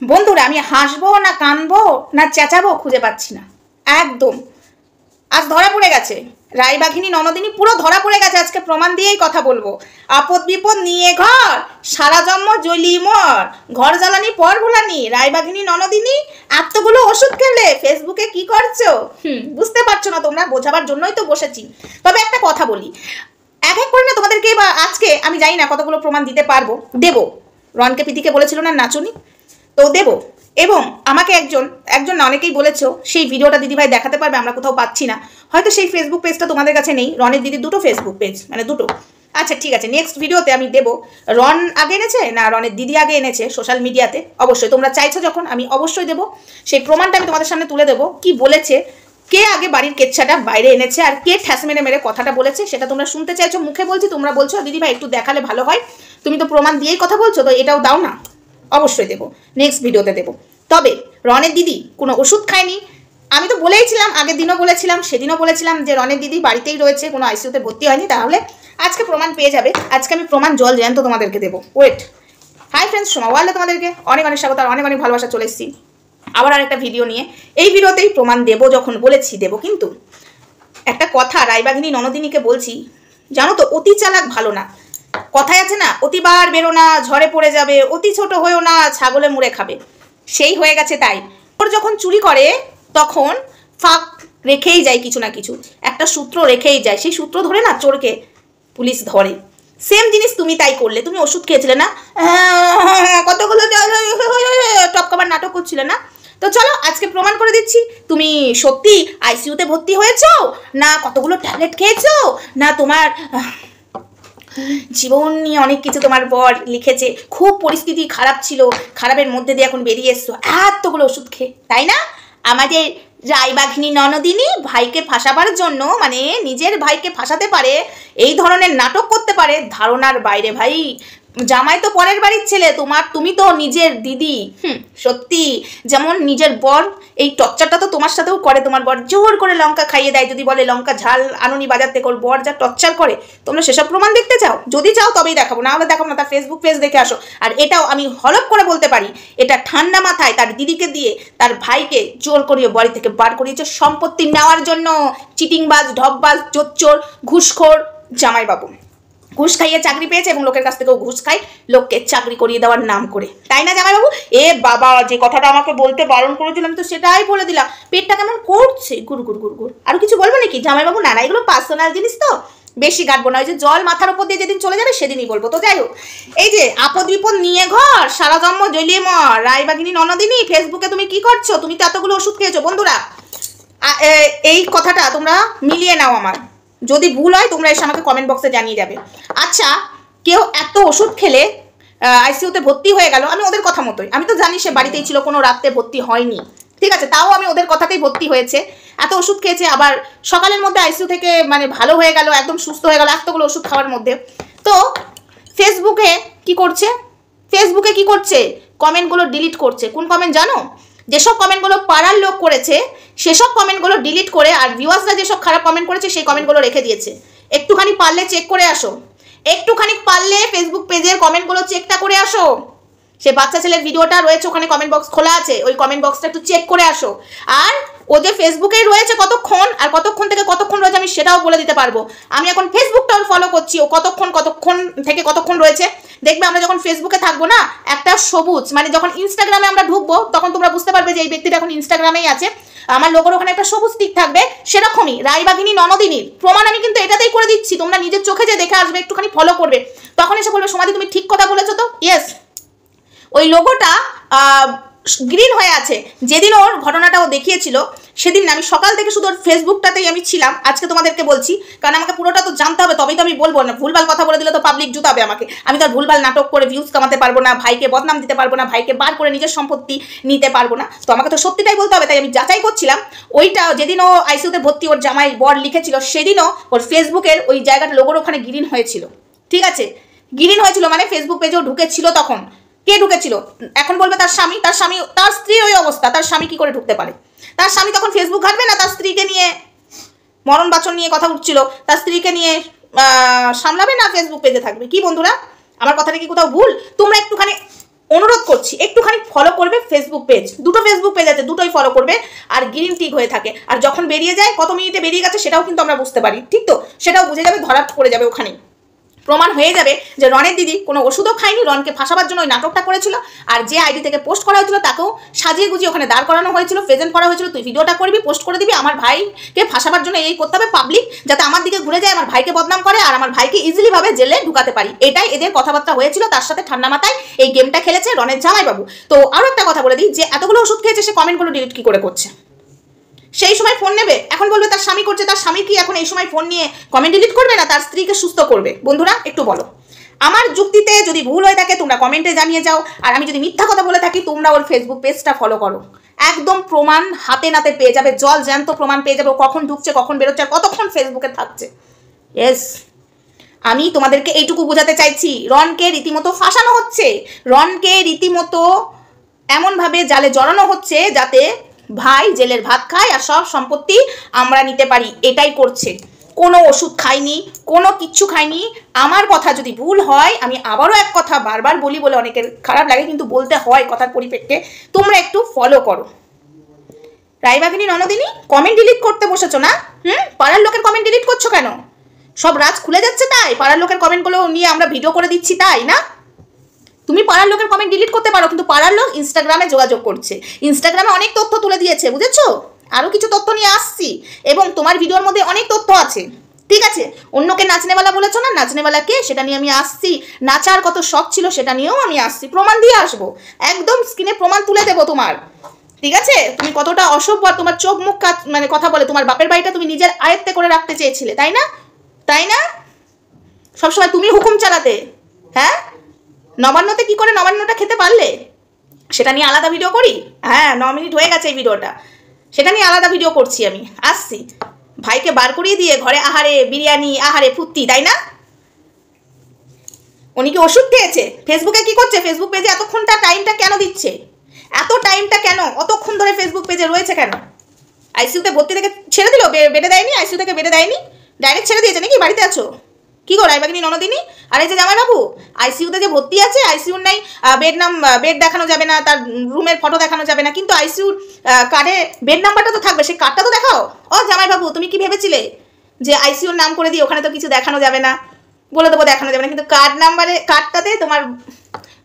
বন্ধুরা আমি হাসবো না কানবো না চেঁচাবো খুঁজে পাচ্ছি না একদম। আজ ধরা পড়ে গেছে রায়বাঘিনী ননদিনী, পুরো ধরা পড়ে গেছে। আজকে প্রমাণ দিয়েই কথা বলবো। আপদ বিপদ নিয়ে ঘর, সারা জন্ম জ্বলি মর, ঘর জ্বালানি পর ভোলানি। রায়বাঘিনী ননদিনী এতগুলো ওষুধ খেলে ফেসবুকে কি করছো? বুঝতে পারছো না তোমরা, বোঝাবার জন্যই তো বসেছি। তবে একটা কথা বলি, এক এক করে না তোমাদেরকে, বা আজকে আমি জানি না কতগুলো প্রমাণ দিতে পারবো, দেবো। রনকে প্রীতিকে বলেছিল না নাচুনি, তো দেবো। এবং আমাকে একজন না অনেকেই বলেছো সেই ভিডিওটা দিদিভাই দেখাতে পারবে, আমরা কোথাও পাচ্ছি না। হয়তো সেই ফেসবুক পেজটা তোমাদের কাছে নেই। রনের দিদির দুটো ফেসবুক পেজ, মানে দুটো। আচ্ছা ঠিক আছে, নেক্সট ভিডিওতে আমি দেবো। রন আগে এনেছে না রনের দিদি আগে এনেছে সোশ্যাল মিডিয়াতে, অবশ্যই তোমরা চাইছো যখন আমি অবশ্যই দেবো। সেই প্রমাণটা আমি তোমাদের সামনে তুলে দেবো, কি বলেছে, কে আগে বাড়ির কেচ্ছাটা বাইরে এনেছে আর কে ঠ্যাস মেরে মেরে কথাটা বলেছে, সেটা তোমরা শুনতে চাইছো। মুখে বলছি, তোমরা বলছো দিদিভাই একটু দেখালে ভালো হয়, তুমি তো প্রমাণ দিয়েই কথা বলছো, তো এটাও দাও না। অবশ্যই দেবো, নেক্সট ভিডিওতে দেবো। তবে রনের দিদি কোনো ওষুধ খায়নি। আমি তো বলেইছিলাম, আগের দিনও বলেছিলাম, সেদিনও বলেছিলাম যে রনের দিদি বাড়িতেই রয়েছে, কোনো আইসিইউতে ভর্তি হয়নি। তাহলে আজকে প্রমাণ পেয়ে যাবে। আজকে আমি প্রমাণ জল জ্যান্ত তোমাদেরকে দেবো। ওয়েট। হাই ফ্রেন্ডস, সোমা ওয়ার্ল্ডে তোমাদেরকে অনেক অনেক স্বাগত আর অনেক অনেক ভালোবাসা। চলে এসেছি আবার আরেকটা ভিডিও নিয়ে। এই ভিডিওতেই প্রমাণ দেবো, যখন বলেছি দেবো। কিন্তু একটা কথা রায়বাঘিনী ননদিনীকে বলছি, জানো তো, অতি চালাক ভালো না। কথায় আছে না, অতিবার বেরো না ঝড়ে পড়ে যাবে, অতি ছোট হয়েও না ছাগলে মুড়ে খাবে। সেই হয়ে গেছে। তাই ওর যখন চুরি করে তখন ফাঁক রেখেই যায়, কিছু না কিছু একটা সূত্র রেখেই যায়। সেই সূত্র ধরে না চোরকে পুলিশ ধরে। সেম জিনিস তুমি তাই করলে। তুমি ওষুধ খেয়েছিলে না, কতগুলো টপকাবার নাটক করছিলে না। তো চলো আজকে প্রমাণ করে দিচ্ছি তুমি সত্যি আইসিইউতে ভর্তি হয়েছো, না কতগুলো ট্যাবলেট খেয়েছো, না তোমার জীবন নিয়ে অনেক কিছু তোমার বর লিখেছে, খুব পরিস্থিতি খারাপ ছিল, খারাপের মধ্যে দিয়ে এখন বেরিয়ে এসছো এতগুলো ওষুধ খেয়ে, তাই না? আমাদের রায়বাঘিনী ননদিনী ভাইকে ফাঁসাবার জন্য, মানে নিজের ভাইকে ফাঁসাতে পারে, এই ধরনের নাটক করতে পারে, ধারণার বাইরে। ভাই জামাই তো পরের বাড়ির ছেলে, তুমি তো নিজের দিদি। সত্যি, যেমন নিজের বর, এই টর্চারটা তো তোমার সাথেও করে। তোমার বর জোর করে লঙ্কা খাইয়ে দেয়, যদি বলে লঙ্কা ঝাল আনুনি বাজার থেকে, ওর বর যা টর্চার করে। তোমরা সেসব প্রমাণ দেখতে চাও? যদি চাও তবেই দেখাবো, না হলে দেখাবো না। তার ফেসবুক পেজ দেখে আসো। আর এটাও আমি হলপ করে বলতে পারি, এটা ঠান্ডা মাথায় তার দিদিকে দিয়ে তার ভাইকে জোর করিয়ে বাড়ি থেকে বার করিয়েছে সম্পত্তি নেওয়ার জন্য। চিটিংবাজ, ঢপবাজ, চোর, ঘুষখোর জামাইবাবু। ঘুষ খাইয়ে চাকরি পেয়েছে এবং লোকের কাছ থেকেও ঘুষ খায়, লোককে চাকরি করিয়ে দেওয়ার নাম করে, তাই না জামাইবাবু? এ বাবা, যে কথাটা আমাকে বলতে বারণ করেছিলাম তো সেটাই বলে দিলাম। পেটটা কেমন করছে, গুড় গুড় গুড় গুড়। আরো কিছু বলবো নাকি জামাইবাবু? না না, এগুলো পার্সোনাল জিনিস তো, বেশি কাটবো না। ওই যে জল মাথার উপর দিয়ে যেদিন চলে যাবে সেদিনই বলবো। তো যাই হোক, এই যে আপদ বিপদ নিয়ে ঘর, সারা জন্ম জ্বলিয়ে মর, রায়বাঘিনী ননদিনী ফেসবুকে তুমি কি করছো? তুমি তো এতগুলো ওষুধ খেয়েছো। বন্ধুরা এই কথাটা তোমরা মিলিয়ে নাও। আমার যদি ভুল হয় তোমরা এসে আমাকে কমেন্ট বক্সে জানিয়ে যাবে। আচ্ছা, কেউ এত ওষুধ খেলে আইসিইউতে ভর্তি হয়ে গেল, আমি ওদের কথা মতোই, আমি তো জানি সে বাড়িতেই ছিল, কোনো রাত্রে ভর্তি হয়নি, ঠিক আছে, তাও আমি ওদের কথাতেই ভর্তি হয়েছে। এত ওষুধ খেয়েছে, আবার সকালের মধ্যে আইসিইউ থেকে মানে ভালো হয়ে গেল, একদম সুস্থ হয়ে গেল এতগুলো ওষুধ খাওয়ার মধ্যে। তো ফেসবুকে কি করছে? কমেন্টগুলো ডিলিট করছে। কোন কমেন্ট জানো? যেসব কমেন্টগুলো পাড়ার লোক করেছে সেসব কমেন্টগুলো ডিলিট করে, আর ভিউয়ার্সরা যেসব খারাপ কমেন্ট করেছে সেই কমেন্টগুলো রেখে দিয়েছে। একটুখানি পারলে চেক করে আসো, একটুখানি পারলে ফেসবুক পেজের কমেন্টগুলো চেকটা করে আসো। সে বাচ্চা ছেলের ভিডিওটা রয়েছে, ওখানে কমেন্ট বক্স খোলা আছে, ওই কমেন্ট বক্সটা একটু চেক করে আসো। আর ও যে ফেসবুকেই রয়েছে কতক্ষণ, আর কতক্ষণ থেকে কতক্ষণ রয়েছে আমি সেটাও বলে দিতে পারবো। আমি এখন ফেসবুকটাও ফলো করছি, ও কতক্ষণ থেকে কতক্ষণ রয়েছে। দেখবে আমরা যখন ফেসবুকে থাকবো না, একটা সবুজ, মানে যখন ইনস্টাগ্রামে আমরা ঢুকবো তখন তোমরা বুঝতে পারবে যে এই ব্যক্তিটা এখন ইনস্টাগ্রামেই আছে, আমার লোগোর ওখানে একটা সবুজ টিক থাকবে। সেরকমই রায়বাঘিনী ননদিনীর প্রমাণ আমি কিন্তু এটাতেই করে দিচ্ছি। তোমরা নিজের চোখে যে দেখে আসবে, একটুখানি ফলো করবে, তখন এসে বলবে সমাধি তুমি ঠিক কথা বলেছো তো। ইয়েস, ওই লোগোটা গ্রিন হয়ে আছে। যেদিন ওর ঘটনাটা ও দেখিয়েছিল সেদিন আমি সকাল থেকে শুধু ওর ফেসবুকটাতেই আমি ছিলাম। আজকে তোমাদেরকে বলছি, কারণ আমাকে পুরোটা তো জানতে হবে, তবেই তো আমি বলবো। না ভুলভাল কথা বলে দিলে তো পাবলিক জুতাবে আমাকে। আমি তো আর ভুলভাল নাটক করে ভিউজ কামাতে পারবো না, ভাইকে বদনাম দিতে পারবো না, ভাইকে বার করে নিজের সম্পত্তি নিতে পারবো না। তো আমাকে তো সত্যিটাই বলতে হবে। তাই আমি যাচাই করছিলাম। ওইটা যেদিন ও আইসিইউতে ভর্তি ওর জামাই বর লিখেছিল, সেদিনও ওর ফেসবুকের ওই জায়গাটা লোগোর ওখানে গ্রিন হয়েছিল, ঠিক আছে? গ্রিন হয়েছিল মানে ফেসবুক পেজেও ঢুকেছিল। তখন কে ঢুকেছিল? এখন বলবে তার স্বামী। তার স্ত্রী ওই অবস্থা, তার স্বামী কি করে ঢুকতে পারে? তার স্বামী তখন ফেসবুক ঘাটবে না? তার স্ত্রীকে নিয়ে মরণ বাচন নিয়ে কথা উঠছিল, তার স্ত্রীকে নিয়ে সামলাবে না, ফেসবুক পেজে থাকবে? কি বন্ধুরা, আমার কথাটা কি কোথাও ভুল? তোমরা একটুখানি অনুরোধ করছি, একটুখানি ফলো করবে ফেসবুক পেজ, দুটো ফেসবুক পেজ আছে, দুটোই ফলো করবে, আর গ্রিন টিক হয়ে থাকে। আর যখন বেরিয়ে যায়, কত মিনিটে বেরিয়ে গেছে সেটাও কিন্তু আমরা বুঝতে পারি, ঠিক তো? সেটাও বুঝে যাবে, ধরা পড়ে যাবে, ওখানে প্রমাণ হয়ে যাবে যে রনের দিদি কোনো ওষুধও খায়নি, রনকে ফাঁসাবার জন্য ওই নাটকটা করেছিল। আর যে আইডি থেকে পোস্ট করা হয়েছিল তাকেও সাজিয়ে গুজিয়ে ওখানে দাঁড় করানো হয়েছিল, প্রেজেন্ট করা হয়েছিল, তুই ভিডিওটা করবি, পোস্ট করে দিবি, আমার ভাইকে ফাঁসাবার জন্য এই করতে হবে পাবলিক, যাতে আমার দিকে ঘুরে যায়, আমার ভাইকে বদনাম করে, আর আমার ভাইকে ইজিলি ভাবে জেলে ঢুকাতে পারি। এটাই এদের কথাবার্তা হয়েছিল। তার সাথে ঠান্ডা মাথায় এই গেমটা খেলেছে রনের জামাইবাবু। তো আরও একটা কথা বলে দিই, যে এতগুলো ওষুধ খেয়েছে, সে কমেন্টগুলো ডিলিট কি করে করছে? সেই সময় ফোন নেবে, এখন বলবে তার স্বামী করছে, তার স্বামী কি এখন এই সময় ফোন নিয়ে কমেন্ট ডিলিট করবে না তার স্ত্রীকে সুস্থ করবে? বন্ধুরা একটু বলো, আমার যুক্তিতে যদি ভুল হয়ে থাকে তোমরা কমেন্টে জানিয়ে যাও, আর আমি যদি মিথ্যা কথা বলে থাকি তোমরা ওর ফেসবুক পেজটা ফলো করো, একদম প্রমাণ হাতে নাতে পেয়ে যাবে, জল জ্যান্ত প্রমাণ পেয়ে যাবে, কখন ঢুকছে, কখন বেরোচ্ছে, আর কতক্ষণ ফেসবুকে থাকছে। ইয়েস, আমি তোমাদেরকে এইটুকু বোঝাতে চাইছি, রনকে রীতিমতো ফাঁসানো হচ্ছে, রনকে রীতিমতো এমনভাবে জালে জড়ানো হচ্ছে যাতে ভাই জেলের ভাত খায় আর সব সম্পত্তি আমরা নিতে পারি, এটাই করছে। কোনো ওষুধ খাইনি, কোনো কিচ্ছু খাইনি। আমার কথা যদি ভুল হয়, আমি আবারও এক কথা বারবার বলি বলে অনেকের খারাপ লাগে, কিন্তু বলতে হয় কথার পরিপ্রেক্ষে, তোমরা একটু ফলো করো। রায়বাঘিনী ননদিনী কমেন্ট ডিলিট করতে বসেছো না? পাড়ার লোকের কমেন্ট ডিলিট করছো কেন? সব রাজ খুলে যাচ্ছে তাই পাড়ার লোকের কমেন্টগুলো নিয়ে আমরা ভিডিও করে দিচ্ছি, তাই না? তুমি পাড়ার লোকের কমেন্ট ডিলিট করতে পারো, কিন্তু পাড়ার লোক ইনস্টাগ্রামে যোগাযোগ করছে, ইনস্টাগ্রামে অনেক তথ্য তুলে দিয়েছে, বুঝেছো? আরও কিছু তথ্য নিয়ে আসছি, এবং তোমার ভিডিওর মধ্যে অনেক তথ্য আছে, ঠিক আছে? অন্যকে নাচনেওয়ালা বলেছো না, নাচনেওয়ালাকে, সেটা নিয়ে আমি আসছি, নাচার কত শখ ছিল সেটা নিয়েও আমি আসছি, প্রমাণ দিয়ে আসবো, একদম স্ক্রিনে প্রমাণ তুলে দেবো তোমার, ঠিক আছে? তুমি কতটা অসভ্য, তোমার চোখ মুখ মানে কথা বলে, তোমার বাপের বাড়িটা তুমি নিজের আয়ত্তে করে রাখতে চেয়েছিলে, তাই না? তাই না? সবসময় তুমি হুকুম চালাতে, হ্যাঁ? নবান্নতে কি করে নবান্নটা খেতে পারলে সেটা নিয়ে আলাদা ভিডিও করি। হ্যাঁ, 9 মিনিট হয়ে গেছে এই ভিডিওটা, সেটা নিয়ে আলাদা ভিডিও করছি, আমি আসছি। ভাইকে বার করিয়ে দিয়ে ঘরে আহারে বিরিয়ানি, আহারে ফুর্তি, তাই না? উনি কি ওষুধ খেয়েছে? ফেসবুকে কি করছে? ফেসবুক পেজে এতক্ষণটা টাইমটা কেন দিচ্ছে? এত টাইমটা কেন, অতক্ষণ ধরে ফেসবুক পেজে রয়েছে কেন? আইসিইউতে ভর্তি থেকে ছেড়ে দিল, বেডে দেয়নি, আইসিইউ থেকে বেডে দেয়নি, ডাইরেক্ট ছেড়ে দিয়েছে নাকি? বাড়িতে আছো কি গো রায়বাঘিনী ননদিনী? আর এই যে জামাইবাবু আইসিইউতে যে ভর্তি আছে, আইসিইউর নাই বেড দেখানো যাবে না, তার রুমের ফটো দেখানো যাবে না, কিন্তু আইসিইউর কার্ডে বেড নাম্বারটা তো থাকবে, সেই কার্ডটা তো দেখাও। ও জামাইবাবু, তুমি কি ভেবেছিলে যে আইসিইউর নাম করে দিয়ে ওখানে তো কিছু দেখানো যাবে না? বলে দেবো দেখানো যাবে না, কিন্তু কার্ডটাতে তোমার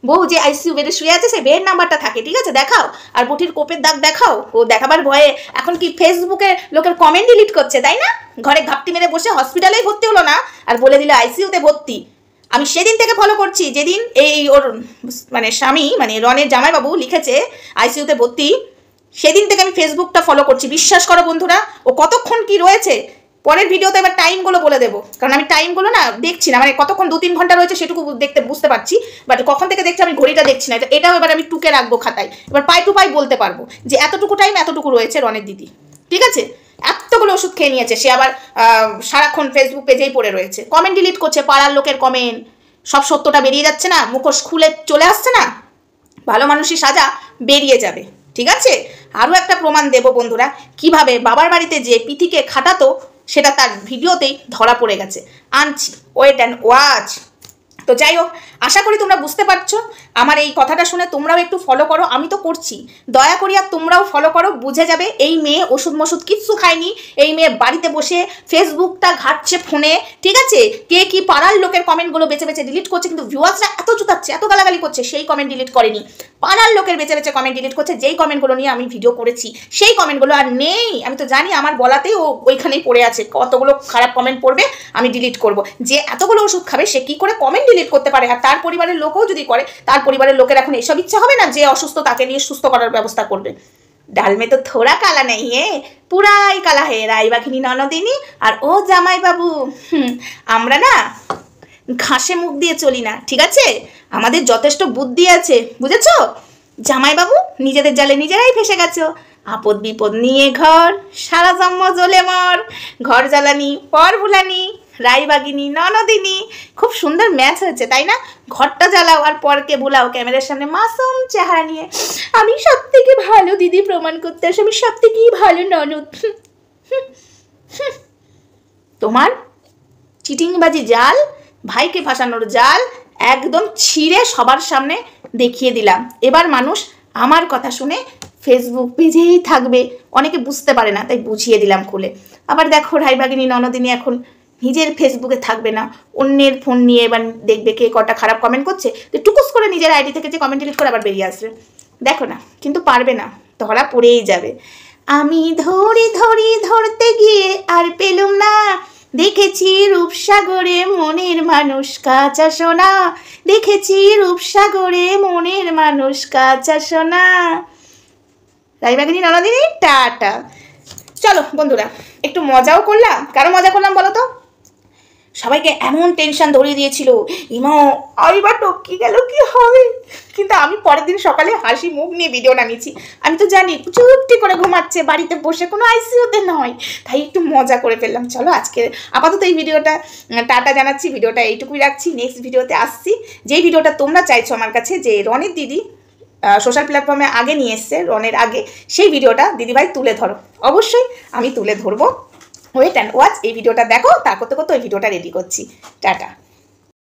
বউ যে আইসিইউ বেডে শুয়ে আছে সেই বেড নাম্বারটা থাকে, ঠিক আছে? দেখাও। আর বুটির কোপের দাগ দেখাও। ও দেখাবার ভয়ে এখন কি ফেসবুকে লোকের কমেন্ট ডিলিট করছে, তাই না? ঘরে ঘাপটি মেরে বসে হসপিটালেই ভর্তি হলো না, আর বলে দিল আইসিইউতে ভর্তি। আমি সেদিন থেকে ফলো করছি, যেদিন এই ওর মানে স্বামী মানে রনের জামাইবাবু লিখেছে আইসিইউতে ভর্তি, সেদিন থেকে আমি ফেসবুকটা ফলো করছি। বিশ্বাস করো বন্ধুরা, ও কতক্ষণ কি রয়েছে পরের ভিডিওতে এবার টাইমগুলো বলে দেবো, কারণ আমি টাইমগুলো না দেখছি না, মানে কতক্ষণ 2-3 ঘন্টা রয়েছে সেটুকু বুঝতে পারছি, বাট কখন থেকে দেখছি আমি ঘড়িটা দেখছি না। এটাও এবার আমি টুকে রাখবো খাতায়, এবার পাই টু পাই বলতে পারবো যে এতটুকু টাইম এতটুকু রয়েছে রনের দিদি, ঠিক আছে? এতগুলো ওষুধ খেয়ে নিয়েছে সে, আবার সারাক্ষণ ফেসবুক পেজেই পড়ে রয়েছে, কমেন্ট ডিলিট করছে, পাড়ার লোকের কমেন্ট, সব সত্যটা বেরিয়ে যাচ্ছে না, মুখোশ খুলে চলে আসছে না, ভালো মানুষই সাজা বেরিয়ে যাবে, ঠিক আছে? আরও একটা প্রমাণ দেব বন্ধুরা, কিভাবে বাবার বাড়িতে যে পিথিকে খাটাতো সেটা তার ভিডিওতেই ধরা পড়ে গেছে, আনছি, ওয়েট অ্যান্ড ওয়াচ। তো যাই হোক, আশা করি তোমরা বুঝতে পারছো। আমার এই কথাটা শুনে তোমরাও একটু ফলো করো, আমি তো করছি, দয়া করি আর তোমরাও ফলো করো, বুঝে যাবে এই মেয়ে ওষুধ মষুধ কিচ্ছু খায়নি, এই মেয়ে বাড়িতে বসে ফেসবুকটা ঘাটছে ফোনে, ঠিক আছে? কে কি পাড়ার লোকের কমেন্টগুলো বেছে বেছে ডিলিট করছে, কিন্তু ভিউয়ার্সরা এত জুতাচ্ছে, এত গালাগালি করছে, সেই কমেন্ট ডিলিট করেনি, পাড়ার লোকের বেছে বেছে কমেন্ট ডিলিট করছে, যেই কমেন্টগুলো নিয়ে আমি ভিডিও করেছি সেই কমেন্টগুলো আর নেই। আমি তো জানি আমার বলাতেই ও ওইখানেই পড়ে আছে, কতগুলো খারাপ কমেন্ট পড়বে আমি ডিলিট করব। যে এতগুলো ওষুধ খাবে সে কি করে কমেন্ট ডিলিট করতে পারে? আর তার পরিবারের লোকও যদি করে, তার পরিবারের লোকের এখন এসব ইচ্ছা হবে না যে অসুস্থ তাকে নিয়ে সুস্থ করার ব্যবস্থা করবে? ডাল মে তো থোড়া কালা নেই, পুরাই কালা হে রায়বাঘিনী ননদিনী আর ও জামাইবাবু। আমরা না ঘাসে মুখ দিয়ে চলি না, ঠিক আছে? আমাদের যথেষ্ট বুদ্ধি আছে, বুঝেছো? জামাইবাবু নিজেদের জালে নিজেরাই ফেসে গেছো, আপদ বিপদ নিয়ে ঘর, সারা জন্ম জ্বলে মর, ঘর জ্বালানি পর ভুলানি, রায়বাঘিনী ননদিনী। খুব সুন্দর ম্যাচ হয়েছে, তাই না? ঘরটা জ্বালাও আর পরকে ভুলাও, ক্যামেরার সামনে মাসুম চেহারা নিয়ে আমি সব থেকে ভালো দিদি প্রমাণ করতে আসে, আমি সব থেকেই ভালো ননদ। তোমার চিটিংবাজি জাল, ভাইকে ফাঁসানোর জাল একদম ছিঁড়ে সবার সামনে দেখিয়ে দিলাম। এবার মানুষ আমার কথা শুনে ফেসবুক পেজেই থাকবে। অনেকে বুঝতে পারে না, তাই বুঝিয়ে দিলাম খুলে। আবার দেখো রায়বাগিনী ননদিনী এখন নিজের ফেসবুকে থাকবে না, অন্যের ফোন নিয়ে এবার দেখবে কে কটা খারাপ কমেন্ট করছে, তো টুকুস করে নিজের আইডি থেকে যে কমেন্ট ডিলিট করে আবার বেরিয়ে আসবে। দেখো না, কিন্তু পারবে না, ধরা পড়েই যাবে। আমি ধরি ধরি ধরতে গিয়ে আর পেলুম না, দেখেছি রূপসাগরে মনের মানুষ কাঁচা সোনা, দেখেছি রূপসাগরে মনের মানুষ কাঁচা সোনা। রায়বাগিনী ননদিনী টাটা। চলো বন্ধুরা, একটু মজাও করলাম। কারো মজা করলাম বলো তো? সবাইকে এমন টেনশন ধরিয়ে দিয়েছিল, ইমা আইবার টপকি গেল কি হবে। কিন্তু আমি পরের দিন সকালে হাসি মুখ নিয়ে ভিডিও নামিয়েছি। আমি তো জানি চুপটি করে ঘুমাচ্ছে বাড়িতে বসে, কোনো আইসিইউতে নয়, তাই একটু মজা করে ফেললাম। চলো আজকে আপাতত এই ভিডিওটা টাটা জানাচ্ছি, ভিডিওটা এইটুকুই রাখছি। নেক্সট ভিডিওতে আসছি, যেই ভিডিওটা তোমরা চাইছো আমার কাছে, যে রনির দিদি সোশ্যাল প্ল্যাটফর্মে আগে নিয়ে এসছে, রনের আগে, সেই ভিডিওটা দিদিভাই তুলে ধরো। অবশ্যই আমি তুলে ধরবো, ওয়েট অ্যান্ড ওয়াচ। এই ভিডিওটা দেখো, তা করতে করতে ওই ভিডিওটা রেডি করছি। টাটা।